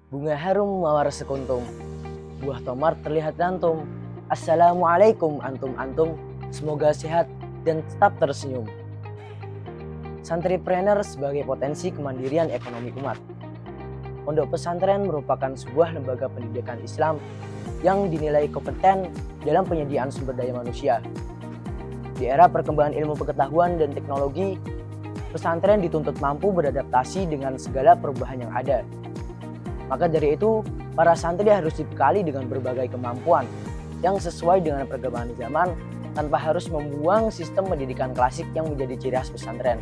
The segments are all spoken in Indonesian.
Bunga harum mawar sekuntum, buah tomar terlihat rantum. Assalamualaikum antum-antum, semoga sehat dan tetap tersenyum. Santripreneur sebagai potensi kemandirian ekonomi umat. Pondok pesantren merupakan sebuah lembaga pendidikan Islam yang dinilai kompeten dalam penyediaan sumber daya manusia. Di era perkembangan ilmu pengetahuan dan teknologi, pesantren dituntut mampu beradaptasi dengan segala perubahan yang ada. Maka dari itu, para santri harus dibekali dengan berbagai kemampuan yang sesuai dengan perkembangan zaman tanpa harus membuang sistem pendidikan klasik yang menjadi ciri khas pesantren.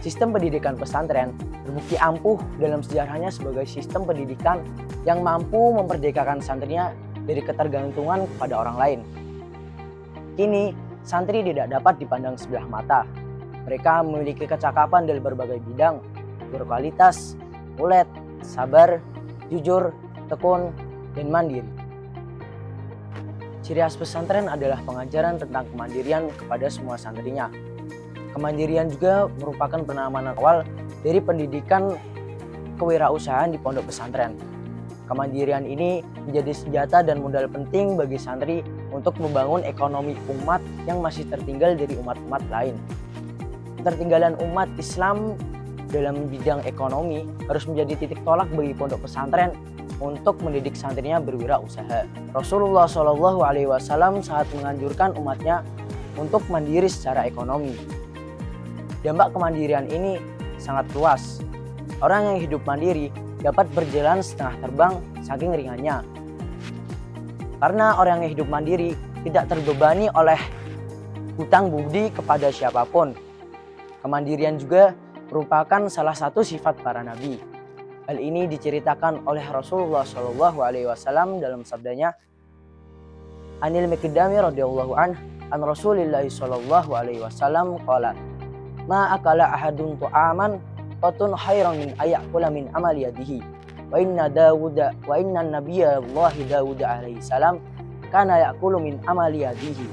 Sistem pendidikan pesantren terbukti ampuh dalam sejarahnya sebagai sistem pendidikan yang mampu memperdekakan santrinya dari ketergantungan kepada orang lain. Kini, santri tidak dapat dipandang sebelah mata. Mereka memiliki kecakapan dalam berbagai bidang, berkualitas, ulet, sabar, jujur, tekun, dan mandiri. Ciri khas pesantren adalah pengajaran tentang kemandirian kepada semua santrinya. Kemandirian juga merupakan penanaman awal dari pendidikan kewirausahaan di pondok pesantren. Kemandirian ini menjadi senjata dan modal penting bagi santri untuk membangun ekonomi umat yang masih tertinggal dari umat-umat lain. Ketertinggalan umat Islam dalam bidang ekonomi harus menjadi titik tolak bagi pondok pesantren untuk mendidik santrinya berwirausaha. Rasulullah Shallallahu Alaihi Wasallam sangat menganjurkan umatnya untuk mandiri secara ekonomi. Dampak kemandirian ini sangat luas. Orang yang hidup mandiri dapat berjalan setengah terbang saking ringannya. Karena orang yang hidup mandiri tidak terbebani oleh hutang budi kepada siapapun. Kemandirian juga merupakan salah satu sifat para nabi. Hal ini diceritakan oleh Rasulullah Shallallahu Alaihi Wasallam dalam sabdanya, Anil Miqdami radhiyallahu an Rasulillah Shallallahu Alaihi Wasallam qala, ma akala ahadun tu'aman qatun khairan min ayakula min amal yadihi. Wa inna nabiyya Allah Dawud alaihi salam kana yakulu min amal yadihi.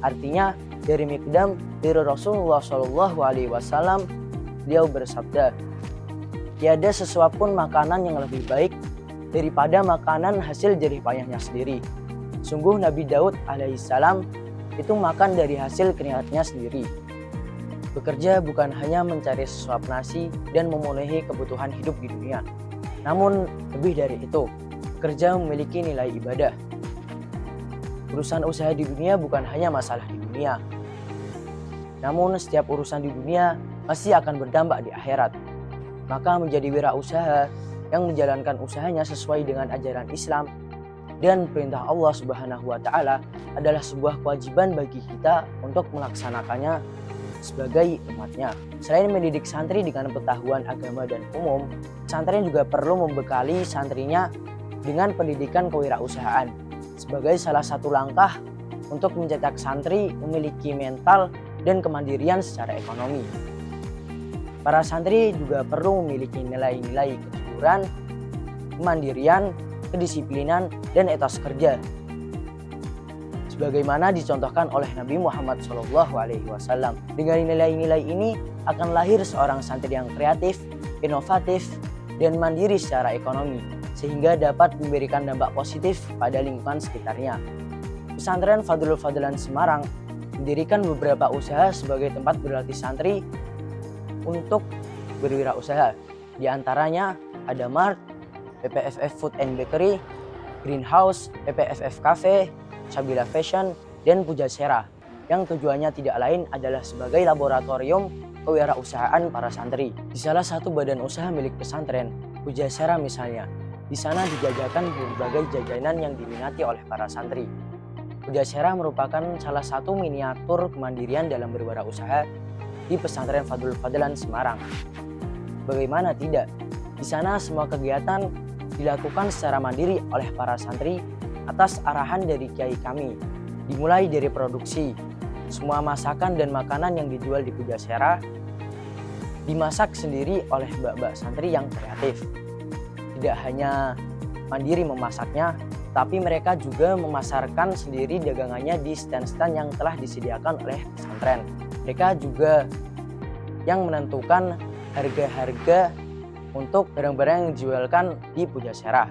Artinya dari Miqdam dari Rasulullah Shallallahu Alaihi Wasallam, beliau bersabda, tiada sesuatu pun makanan yang lebih baik daripada makanan hasil jerih payahnya sendiri. Sungguh Nabi Daud alaihissalam itu makan dari hasil keringatnya sendiri. Bekerja bukan hanya mencari sesuap nasi dan memenuhi kebutuhan hidup di dunia. Namun lebih dari itu, kerja memiliki nilai ibadah. Urusan usaha di dunia bukan hanya masalah di dunia. Namun setiap urusan di dunia pasti akan berdampak di akhirat. Maka menjadi wirausaha yang menjalankan usahanya sesuai dengan ajaran Islam dan perintah Allah Subhanahu wa taala adalah sebuah kewajiban bagi kita untuk melaksanakannya sebagai umatnya. Selain mendidik santri dengan pengetahuan agama dan umum, pesantren juga perlu membekali santrinya dengan pendidikan kewirausahaan sebagai salah satu langkah untuk mencetak santri memiliki mental dan kemandirian secara ekonomi. Para santri juga perlu memiliki nilai-nilai kejujuran, kemandirian, kedisiplinan, dan etos kerja. Sebagaimana dicontohkan oleh Nabi Muhammad SAW. Dengan nilai-nilai ini akan lahir seorang santri yang kreatif, inovatif, dan mandiri secara ekonomi, sehingga dapat memberikan dampak positif pada lingkungan sekitarnya. Pesantren Fadlul Fadlan Semarang mendirikan beberapa usaha sebagai tempat berlatih santri untuk berwirausaha. Di antaranya ada Mart, PPFF Food and Bakery, Greenhouse, PPFF Cafe, Sabila Fashion, dan Pujasera, yang tujuannya tidak lain adalah sebagai laboratorium kewirausahaan para santri. Di salah satu badan usaha milik pesantren, Pujasera misalnya, di sana dijajakan berbagai jajanan yang diminati oleh para santri. Pujasera merupakan salah satu miniatur kemandirian dalam berwirausaha di pesantren Fadlul Fadlan Semarang. Bagaimana tidak? Di sana semua kegiatan dilakukan secara mandiri oleh para santri atas arahan dari kiai kami. Dimulai dari produksi, semua masakan dan makanan yang dijual di Pujasera dimasak sendiri oleh mbak-mbak santri yang kreatif. Tidak hanya mandiri memasaknya, tapi mereka juga memasarkan sendiri dagangannya di stand-stand yang telah disediakan oleh pesantren. Mereka juga yang menentukan harga-harga untuk barang-barang yang dijualkan di Pujasera.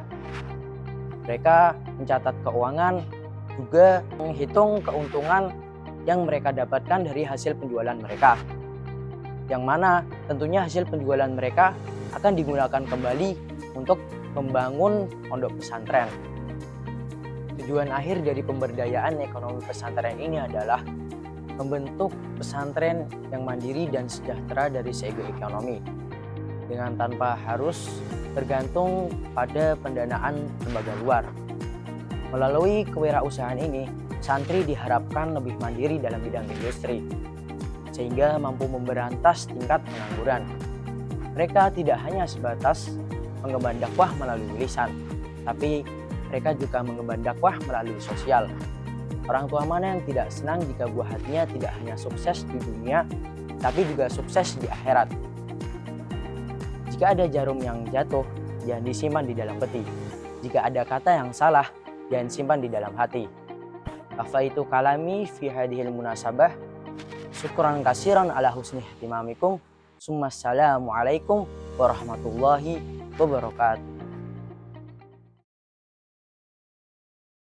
Mereka mencatat keuangan, juga menghitung keuntungan yang mereka dapatkan dari hasil penjualan mereka. Yang mana tentunya hasil penjualan mereka akan digunakan kembali untuk membangun pondok pesantren. Tujuan akhir dari pemberdayaan ekonomi pesantren ini adalah membentuk pesantren yang mandiri dan sejahtera dari segi ekonomi, dengan tanpa harus tergantung pada pendanaan lembaga luar. Melalui kewirausahaan ini, santri diharapkan lebih mandiri dalam bidang industri, sehingga mampu memberantas tingkat pengangguran. Mereka tidak hanya sebatas mengemban dakwah melalui lisan, tapi mereka juga mengemban dakwah melalui sosial. Orang tua mana yang tidak senang jika buah hatinya tidak hanya sukses di dunia, tapi juga sukses di akhirat. Jika ada jarum yang jatuh, jangan disimpan di dalam peti. Jika ada kata yang salah, jangan simpan di dalam hati. Afaitu kalami fi hadhil munasabah. Syukran kasiran ala husni ihtimamikum. Assalamualaikum warahmatullahi wabarakatuh.